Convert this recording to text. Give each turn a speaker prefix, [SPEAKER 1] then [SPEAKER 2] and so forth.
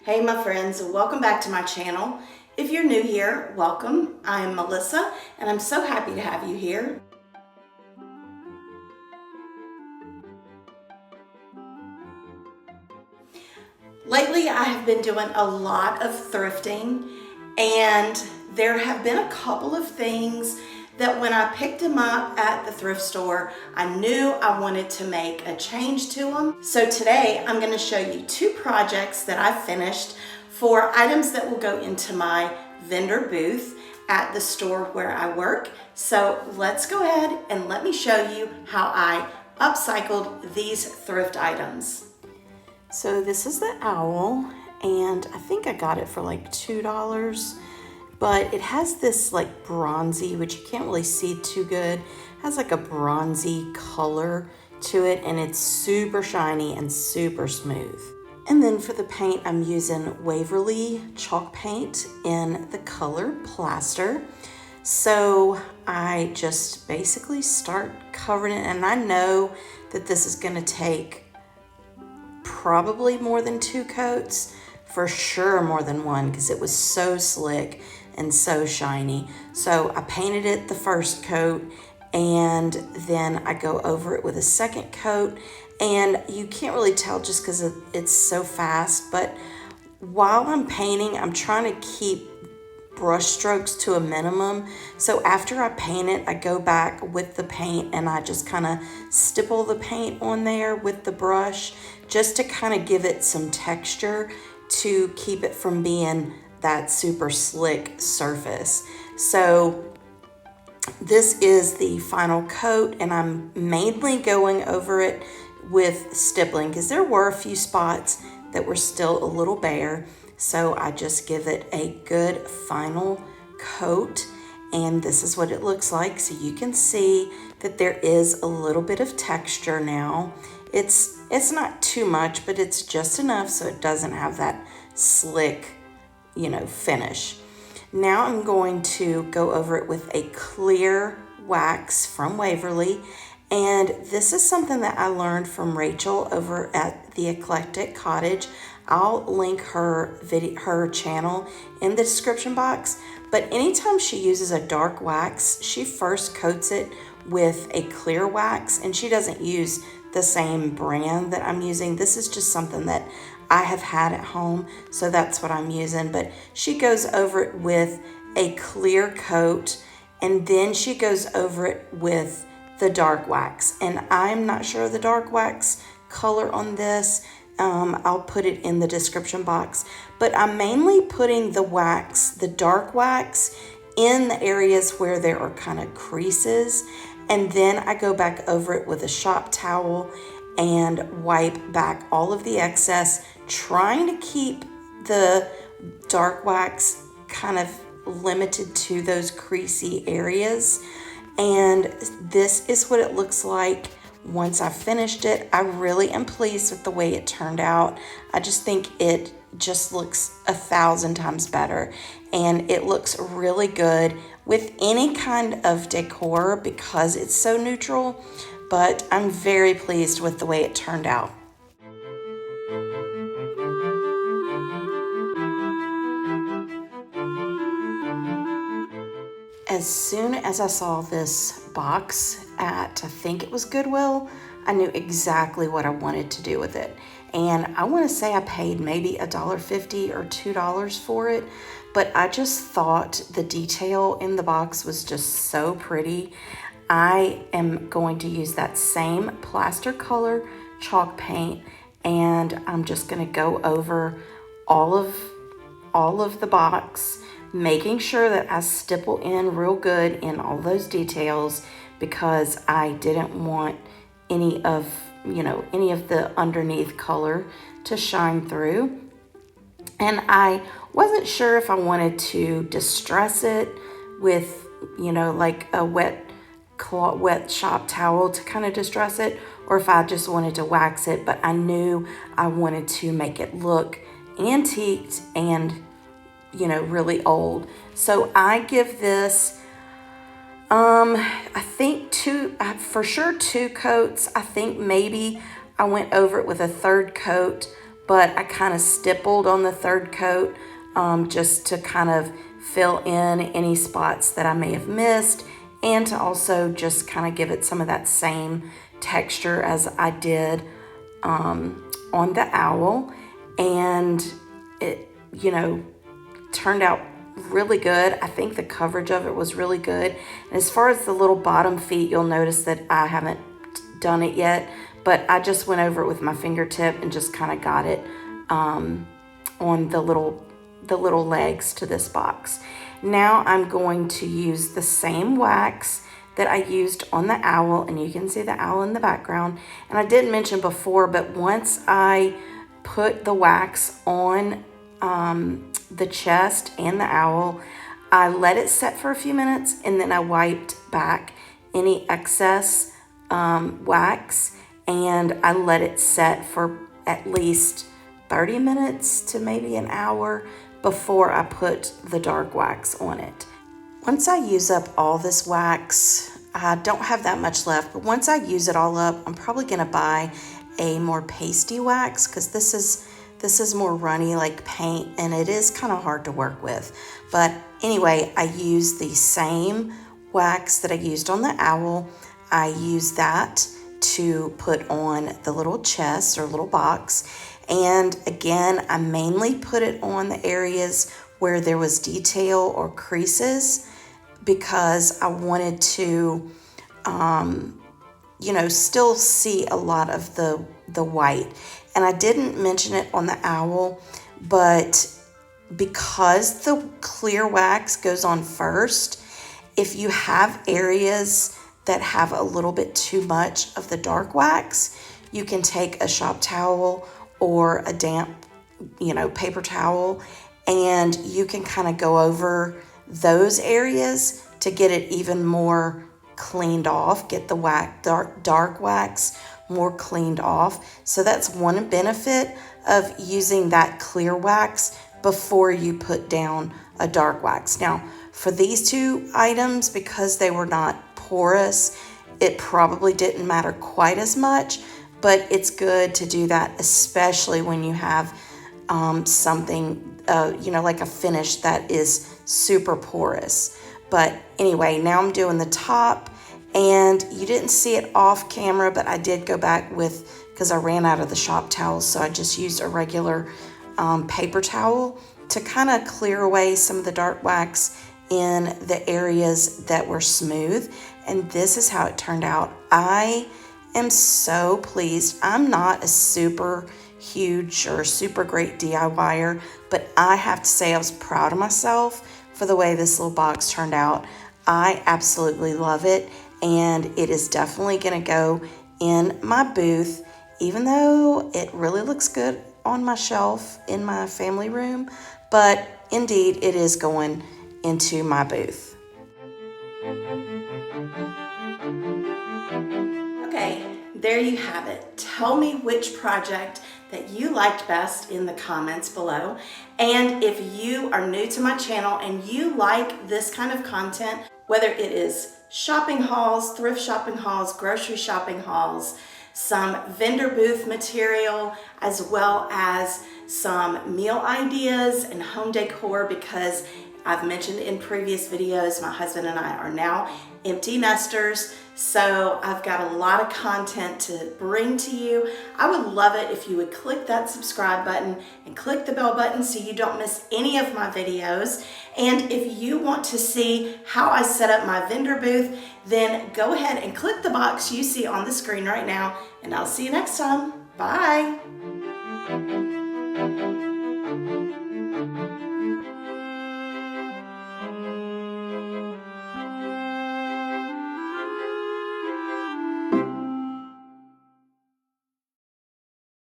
[SPEAKER 1] Hey my friends, welcome back to my channel. If you're new here, welcome. I am Melissa and I'm so happy to have you here. Lately I have been doing a lot of thrifting and there have been a couple of things that when I picked them up at the thrift store, I knew I wanted to make a change to them. So today I'm going to show you two projects that I finished for items that will go into my vendor booth at the store where I work. So let's go ahead and let me show you how I upcycled these thrift items. So this is the owl and I think I got it for like $2. But it has this like bronzy, which you can't really see too good, it has like a bronzy color to it and it's super shiny and super smooth. And then for the paint, I'm using Waverly chalk paint in the color Plaster. So I just basically start covering it, and I know that this is gonna take probably more than 2 coats, for sure more than 1, because it was so slick and so shiny. So I painted it the first coat and then I go over it with a second coat, and you can't really tell just because it's so fast, but while I'm painting, I'm trying to keep brush strokes to a minimum. So after I paint it, I go back with the paint and I just kind of stipple the paint on there with the brush just to kind of give it some texture to keep it from being that super slick surface. So this is the final coat and I'm mainly going over it with stippling because there were a few spots that were still a little bare. So I just give it a good final coat and this is what it looks like. So you can see that there is a little bit of texture now. It's not too much, but it's just enough so it doesn't have that slick, finish. Now I'm going to go over it with a clear wax from Waverly. And this is something that I learned from Rachel over at the Eclectic Cottage. I'll link her channel in the description box. But anytime she uses a dark wax, she first coats it with a clear wax, and she doesn't use the same brand that I'm using. This is just something that I have had at home, so that's what I'm using. But she goes over it with a clear coat, and then she goes over it with the dark wax. And I'm not sure of the dark wax color on this. I'll put it in the description box. But I'm mainly putting the wax, the dark wax, in the areas where there are kind of creases. And then I go back over it with a shop towel and wipe back all of the excess, trying to keep the dark wax kind of limited to those creasy areas. And this is what it looks like once I finished it. I really am pleased with the way it turned out. I just think it just looks 1,000 times better, and it looks really good with any kind of decor because it's so neutral, but I'm very pleased with the way it turned out. As soon as I saw this box at, I think it was Goodwill, I knew exactly what I wanted to do with it. And I want to say I paid maybe $1.50 or $2 for it, but I just thought the detail in the box was just so pretty. I am going to use that same plaster color chalk paint, and I'm just going to go over all of the box, making sure that I stipple in real good in all those details because I didn't want any of the underneath color to shine through. And I wasn't sure if I wanted to distress it with, like a wet shop towel to kind of distress it, or if I just wanted to wax it, but I knew I wanted to make it look antiqued and really old. So I give this I think for sure 2 coats. I think maybe I went over it with a 3rd coat, but I kind of stippled on the third coat just to kind of fill in any spots that I may have missed, and to also just kind of give it some of that same texture as I did on the owl. And it, you know, turned out really good. I think the coverage of it was really good. And as far as the little bottom feet, you'll notice that I haven't done it yet, but I just went over it with my fingertip and just kind of got it on the little legs to this box. Now I'm going to use the same wax that I used on the owl, and you can see the owl in the background. And I didn't mention before, but once I put the wax on the chest and the owl, I let it set for a few minutes, and then I wiped back any excess wax, and I let it set for at least 30 minutes to maybe an hour before I put the dark wax on it. Once I use up all this wax, I don't have that much left, but once I use it all up, I'm probably gonna buy a more pasty wax, because this is more runny like paint, and it is kind of hard to work with. But anyway, I use the same wax that I used on the owl. I use that to put on the little chest or little box. And again, I mainly put it on the areas where there was detail or creases, because I wanted to, still see a lot of the white. And I didn't mention it on the owl, but because the clear wax goes on first, if you have areas that have a little bit too much of the dark wax, you can take a shop towel or a damp, paper towel, and you can kind of go over those areas to get it even more cleaned off, get the dark wax more cleaned off. So that's one benefit of using that clear wax before you put down a dark wax. Now, for these two items, because they were not porous, it probably didn't matter quite as much, but it's good to do that, especially when you have something, like a finish that is super porous. But anyway, now I'm doing the top, and you didn't see it off camera, but I did go back because I ran out of the shop towels, so I just used a regular paper towel to kind of clear away some of the dark wax in the areas that were smooth. And this is how it turned out. I am so pleased. I'm not a super huge or super great DIYer, but I have to say I was proud of myself for the way this little box turned out. I absolutely love it, and it is definitely going to go in my booth, even though it really looks good on my shelf in my family room. But indeed, it is going into my booth. Okay, there you have it. Tell me which project that you liked best in the comments below. And if you are new to my channel and you like this kind of content, whether it is shopping hauls, thrift shopping hauls, grocery shopping hauls, some vendor booth material, as well as some meal ideas and home decor, because I've mentioned in previous videos, my husband and I are now empty nesters, so I've got a lot of content to bring to you. I would love it if you would click that subscribe button and click the bell button so you don't miss any of my videos. And if you want to see how I set up my vendor booth, then go ahead and click the box you see on the screen right now, and I'll see you next time. Bye.